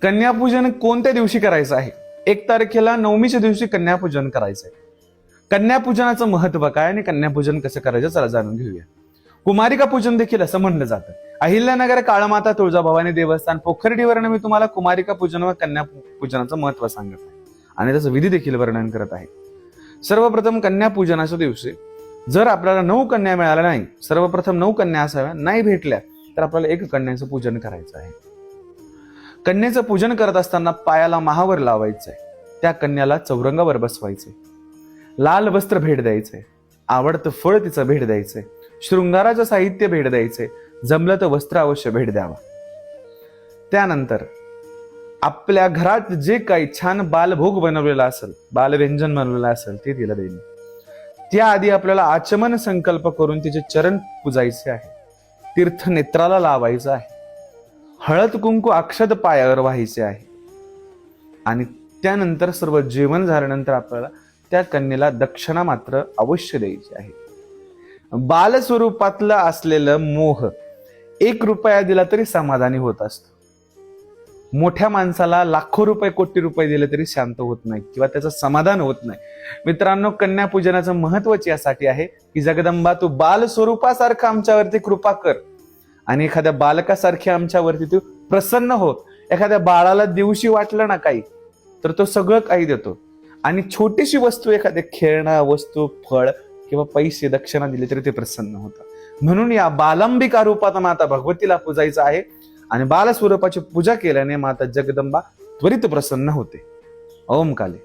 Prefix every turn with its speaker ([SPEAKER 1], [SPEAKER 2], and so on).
[SPEAKER 1] कन्यापूजन कोणत्या दिवशी करायचं आहे? 1 तारखेला नवमीच्या दिवशी कन्यापूजन करायचंय. कन्यापूजनाचं महत्व काय आणि कन्यापूजन कसं करायचं चला जाणून घेऊया. कुमारिका पूजन देखील असं म्हणलं जातं. अहिल्यानगर काळमाता तुळजाभवानी देवस्थान पोखर्डीवरनं मी तुम्हाला कुमारिका पूजन व कन्या पूजनाचं महत्व सांगत आहे आणि त्याचं विधी देखील वर्णन करत आहे. सर्वप्रथम कन्यापूजनाच्या दिवशी जर आपल्याला 9 कन्या मिळाल्या नाही, सर्वप्रथम 9 कन्या असाव्या, नाही भेटल्या तर आपल्याला 1 कन्याचं पूजन करायचं आहे. कन्येचं पूजन करत असताना पायाला महावर लावायचंय, त्या कन्याला चौरंगावर बसवायचे, लाल वस्त्र भेट द्यायचे, आवडतं फळ तिचं भेट द्यायचंय, शृंगाराचं साहित्य भेट द्यायचे, जमलं तर वस्त्र अवश्य भेट द्यावा. त्यानंतर आपल्या घरात जे काही छान बालभोग बनवलेला असेल, बालव्यंजन बनवलेलं असेल ते तिला देईल. त्याआधी आपल्याला आचमन संकल्प करून तिचे चरण पुजायचे आहे, तीर्थ नेत्राला लावायचं आहे, हळद कुंकू अक्षत पायावर व्हायचे आहे आणि त्यानंतर सर्व जेवण झाल्यानंतर आपल्याला त्या कन्येला दक्षिणा मात्र अवश्य द्यायची आहे. बाल स्वरूपातलं असलेलं मोह 1 रुपया दिला तरी समाधानी होत असतो. मोठ्या माणसाला लाखो रुपये कोटी रुपये दिले तरी शांत होत नाही किंवा त्याचं समाधान होत नाही. मित्रांनो, कन्यापूजनाचं महत्वच यासाठी आहे की जगदंबा तू बाल स्वरूपासारखं आमच्यावरती कृपा कर आणि एखाद्या बालकासारखी आमच्यावरती तू प्रसन्न हो. एखाद्या बाळाला दिवशी वाटलं ना काही तर तो सगळं काही देतो आणि छोटीशी वस्तू, एखाद्या खेळणं वस्तू, फळ किंवा पैसे दक्षिणा दिली तरी ते प्रसन्न होतं. म्हणून या बालंबिका रूपात माता भगवतीला पूजायचं आहे आणि बाल स्वरूपाची पूजा केल्याने माता जगदंबा त्वरित प्रसन्न होते. ओम काले.